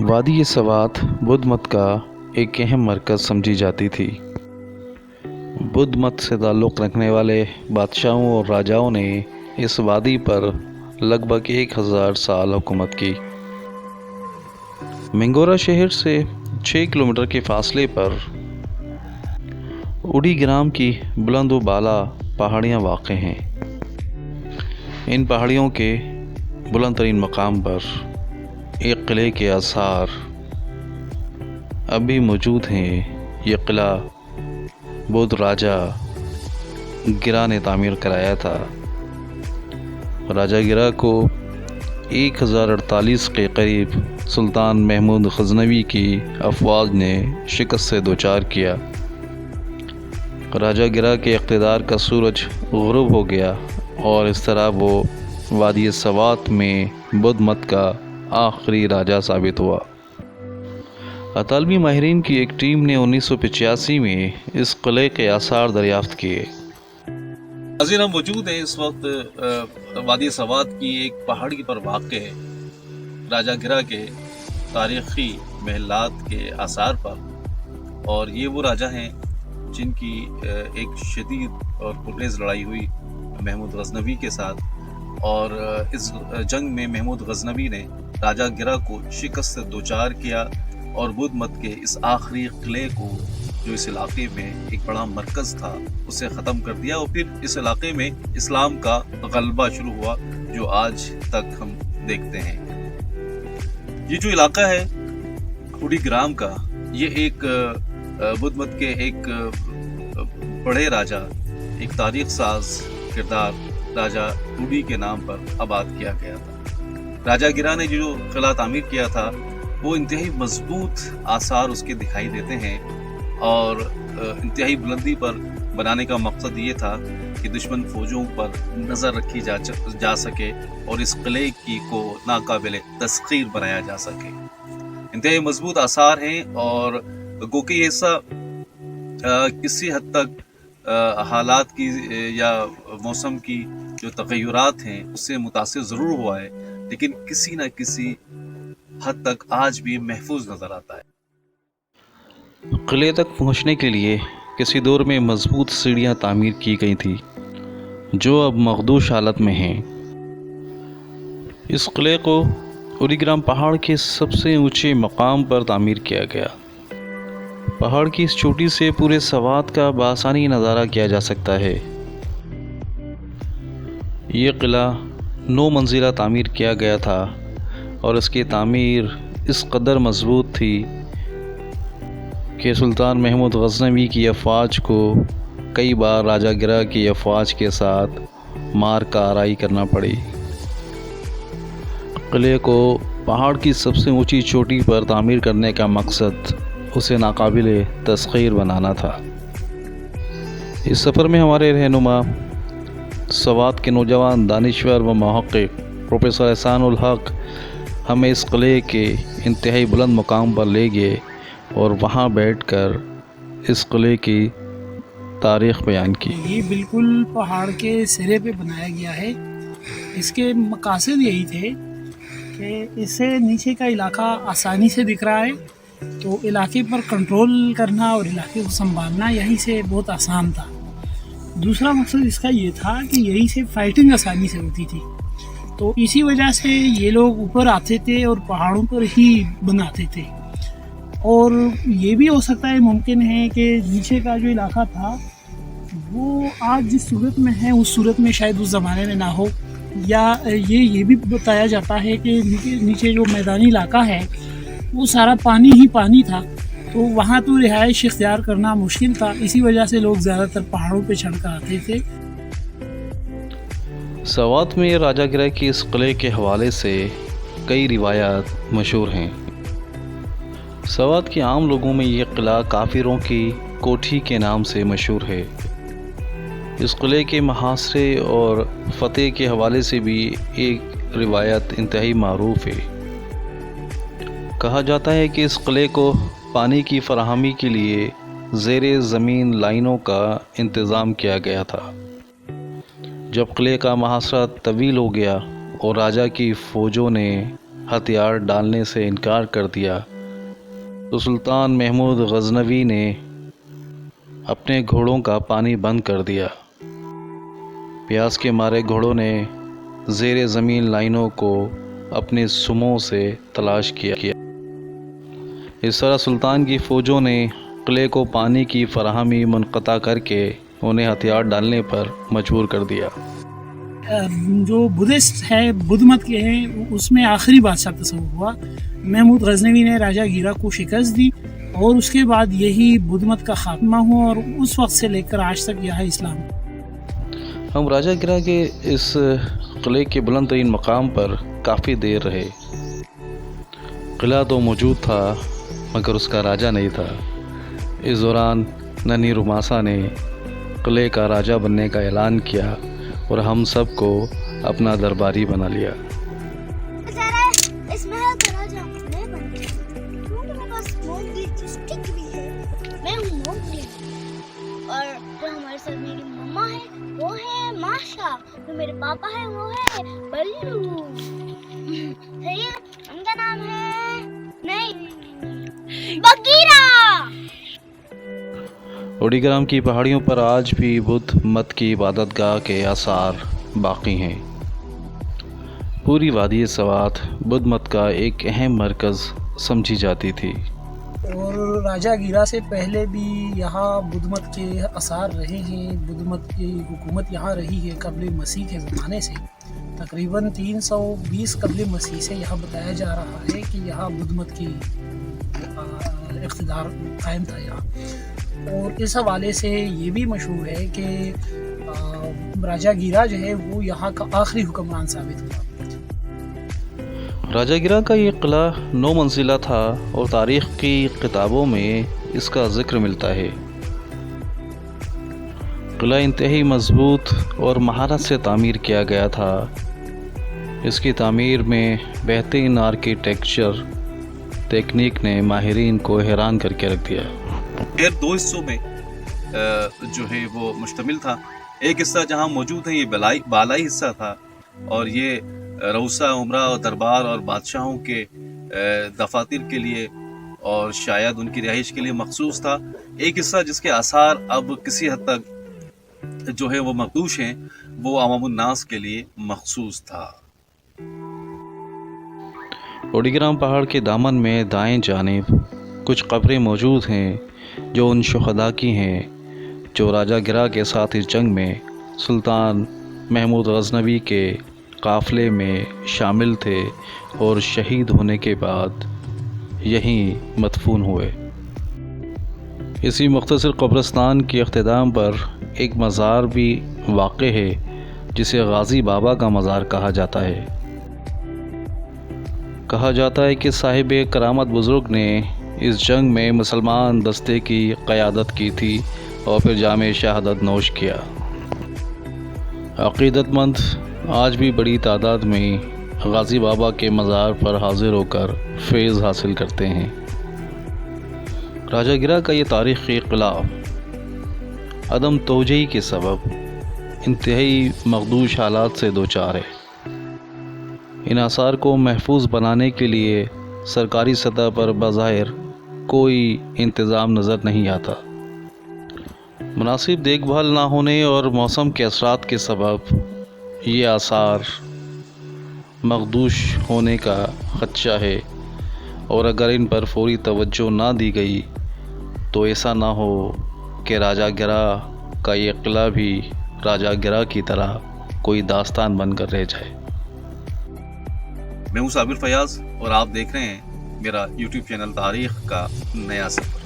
وادی سوات بدھ مت کا ایک اہم مرکز سمجھی جاتی تھی۔ بدھ مت سے تعلق رکھنے والے بادشاہوں اور راجاؤں نے اس وادی پر لگ بھگ 1000 سال حکومت کی۔ منگورا شہر سے 6 کلومیٹر کے فاصلے پر اڈی گرام کی بلند و بالا پہاڑیاں واقع ہیں۔ ان پہاڑیوں کے بلند ترین مقام پر ایک قلعے کے آثار اب بھی موجود ہیں۔ یہ قلعہ بدھ راجا گرا نے تعمیر کرایا تھا۔ راجا گرا کو 1048 کے قریب سلطان محمود غزنوی کی افواج نے شکست سے دوچار کیا۔ راجا گرا کے اقتدار کا سورج غروب ہو گیا اور اس طرح وہ وادی سوات میں بدھ مت کا آخری راجا ثابت ہوا۔ اطالوی ماہرین کی ایک ٹیم نے 1985 میں اس قلعے کے آثار دریافت کیے۔ ناظرین، ہم موجود ہیں اس وقت وادی سوات کی ایک پہاڑی پر واقع راجا گرا کے تاریخی محلات کے آثار پر، اور یہ وہ راجا ہیں جن کی ایک شدید اور پرتیز لڑائی ہوئی محمود غزنوی کے ساتھ، اور اس جنگ میں محمود غزنوی نے راجا گرا کو شکست سے دوچار کیا اور بدھ مت کے اس آخری قلعے کو، جو اس علاقے میں ایک بڑا مرکز تھا، اسے ختم کر دیا، اور پھر اس علاقے میں اسلام کا غلبہ شروع ہوا جو آج تک ہم دیکھتے ہیں۔ یہ جو علاقہ ہے اڈی گرام کا، یہ ایک بدھ مت کے ایک بڑے راجا، ایک تاریخ ساز کردار راجا اڈی کے نام پر آباد کیا گیا تھا۔ راجا گرا نے جو قلعہ تعمیر کیا تھا وہ انتہائی مضبوط آثار اس کے دکھائی دیتے ہیں، اور انتہائی بلندی پر بنانے کا مقصد یہ تھا کہ دشمن فوجوں پر نظر رکھی جا سکے اور اس قلعے کی کو ناقابل تسخیر بنایا جا سکے۔ انتہائی مضبوط آثار ہیں، اور گو کہ یہ حصہ کسی حد تک حالات کی یا موسم کی جو تغیرات ہیں اس سے متاثر ضرور ہوا ہے، لیکن کسی نہ کسی حد تک آج بھی محفوظ نظر آتا ہے۔ قلعے تک پہنچنے کے لیے کسی دور میں مضبوط سیڑھیاں تعمیر کی گئی تھی جو اب مخدوش حالت میں ہیں۔ اس قلعے کو اڈی گرام پہاڑ کے سب سے اونچے مقام پر تعمیر کیا گیا۔ پہاڑ کی اس چوٹی سے پورے سوات کا بآسانی نظارہ کیا جا سکتا ہے۔ یہ قلعہ 9 منزلہ تعمیر کیا گیا تھا، اور اس کی تعمیر اس قدر مضبوط تھی کہ سلطان محمود غزنوی کی افواج کو کئی بار راجا گرا کی افواج کے ساتھ مار کا آرائی کرنا پڑی۔ قلعے کو پہاڑ کی سب سے اونچی چوٹی پر تعمیر کرنے کا مقصد اسے ناقابل تسخیر بنانا تھا۔ اس سفر میں ہمارے رہنما سوات کے نوجوان دانشور و محقق پروفیسر احسان الحق ہمیں اس قلعے کے انتہائی بلند مقام پر لے گئے اور وہاں بیٹھ کر اس قلعے کی تاریخ بیان کی۔ یہ بالکل پہاڑ کے سرے پہ بنایا گیا ہے۔ اس کے مقاصد یہی تھے کہ اس سے نیچے کا علاقہ آسانی سے دکھ رہا ہے، تو علاقے پر کنٹرول کرنا اور علاقے کو سنبھالنا یہیں سے بہت آسان تھا۔ دوسرا مقصد اس کا یہ تھا کہ یہیں سے فائٹنگ آسانی سے ہوتی تھی، تو اسی وجہ سے یہ لوگ اوپر آتے تھے اور پہاڑوں پر ہی بناتے تھے۔ اور یہ بھی ہو سکتا ہے، ممکن ہے کہ نیچے کا جو علاقہ تھا وہ آج جس صورت میں ہے اس صورت میں شاید اس زمانے میں نہ ہو، یا یہ بھی بتایا جاتا ہے کہ نیچے جو میدانی علاقہ ہے وہ سارا پانی ہی پانی تھا، تو وہاں تو رہائش اختیار کرنا مشکل تھا، اسی وجہ سے لوگ زیادہ تر پہاڑوں پہ چڑھ کر آتے تھے۔ سوات میں راجا گرا کی اس قلعے کے حوالے سے کئی روایات مشہور ہیں۔ سوات کے عام لوگوں میں یہ قلعہ کافروں کی کوٹھی کے نام سے مشہور ہے۔ اس قلعے کے محاصرے اور فتح کے حوالے سے بھی ایک روایت انتہائی معروف ہے۔ کہا جاتا ہے کہ اس قلعے کو پانی کی فراہمی کے لیے زیر زمین لائنوں کا انتظام کیا گیا تھا۔ جب قلعے کا محاصرہ طویل ہو گیا اور راجا کی فوجوں نے ہتھیار ڈالنے سے انکار کر دیا تو سلطان محمود غزنوی نے اپنے گھوڑوں کا پانی بند کر دیا۔ پیاس کے مارے گھوڑوں نے زیر زمین لائنوں کو اپنے سموں سے تلاش کیا۔ اس طرح سلطان کی فوجوں نے قلعے کو پانی کی فراہمی منقطع کر کے انہیں ہتھیار ڈالنے پر مجبور کر دیا۔ جو بدھسٹ ہے، بدھ مت کے ہیں، اس میں آخری بادشاہ تصور ہوا محمود غزنوی نے راجہ گیرا کو شکست دی، اور اس کے بعد یہی بدھ مت کا خاتمہ ہوا، اور اس وقت سے لے کر آج تک یہاں اسلام۔ ہم راجہ گرہ کے اس قلعے کے بلند ترین مقام پر کافی دیر رہے۔ قلعہ تو موجود تھا مگر اس کا راجہ نہیں تھا۔ اس دوران ننھی روماسا نے قلعے کا راجہ بننے کا اعلان کیا اور ہم سب کو اپنا درباری بنا لیا۔ اس محل کا راجہ میں بن گیا کیونکہ میرے پاس موگلی کی اسٹک بھی ہے۔ میں ہوں موگلی، اور جو ہمارے ساتھ میری مما ہے وہ ہے ماشا، جو میرے پاپا ہے وہ ہے بلو۔ صحیح ہے، ان کا نام ہے نہیں بگیرا۔ اوڈی گرام کی پہاڑیوں پر آج بھی بدھ مت کی عبادت گاہ کے آثار باقی ہیں۔ پوری وادی سوات بدھ مت کا ایک اہم مرکز سمجھی جاتی تھی، اور راجہ گیرا سے پہلے بھی یہاں بدھ مت کے آثار رہے ہیں۔ بدھ مت کی حکومت یہاں رہی ہے قبل مسیح کے زمانے سے، تقریباً 320 قبل مسیح سے یہاں بتایا جا رہا ہے کہ یہاں بدھ مت کی اقتدار قائم تھا یہاں۔ اور اس حوالے سے یہ بھی مشہور ہے کہ راجہ گیرا جو ہے وہ یہاں کا آخری حکمران ثابت ہوا۔ راجہ گرہ کا یہ قلعہ 9 منزلہ تھا اور تاریخ کی کتابوں میں اس کا ذکر ملتا ہے۔ قلعہ انتہائی مضبوط اور مہارت سے تعمیر کیا گیا تھا۔ اس کی تعمیر میں بہترین آرکیٹیکچر تکنیک نے ماہرین کو حیران کر کے رکھ دیا۔ خیر 2 حصوں میں جو ہے وہ مشتمل تھا۔ ایک حصہ جہاں موجود ہے یہ بالائی حصہ تھا، اور یہ روسا عمرہ اور دربار اور بادشاہوں کے دفاتر کے لیے اور شاید ان کی رہائش کے لیے مخصوص تھا۔ ایک حصہ جس کے آثار اب کسی حد تک جو ہے وہ مخدوش ہیں، وہ عوام الناس کے لیے مخصوص تھا۔ اوڈی گرام پہاڑ کے دامن میں دائیں جانب کچھ قبریں موجود ہیں جو ان شہداء کی ہیں جو راجہ گرہ کے ساتھ اس جنگ میں سلطان محمود غزنوی کے قافلے میں شامل تھے اور شہید ہونے کے بعد یہیں مدفون ہوئے۔ اسی مختصر قبرستان کے اختتام پر ایک مزار بھی واقع ہے جسے غازی بابا کا مزار کہا جاتا ہے۔ کہا جاتا ہے کہ صاحب کرامت بزرگ نے اس جنگ میں مسلمان دستے کی قیادت کی تھی اور پھر جام شہادت نوش کیا۔ عقیدت مند آج بھی بڑی تعداد میں غازی بابا کے مزار پر حاضر ہو کر فیض حاصل کرتے ہیں۔ راجہ گرہ کا یہ تاریخی قلعہ عدم توجہی کے سبب انتہائی مخدوش حالات سے دوچار ہے۔ ان آثار کو محفوظ بنانے کے لیے سرکاری سطح پر بظاہر کوئی انتظام نظر نہیں آتا۔ مناسب دیکھ بھال نہ ہونے اور موسم کے اثرات کے سبب یہ آثار مخدوش ہونے کا خدشہ ہے، اور اگر ان پر فوری توجہ نہ دی گئی تو ایسا نہ ہو کہ راجہ گرہ کا یہ قلعہ بھی راجہ گرہ کی طرح کوئی داستان بن کر رہ جائے۔ میں ہوں صابر فیاض اور آپ دیکھ رہے ہیں میرا یوٹیوب چینل تاریخ کا نیا سفر۔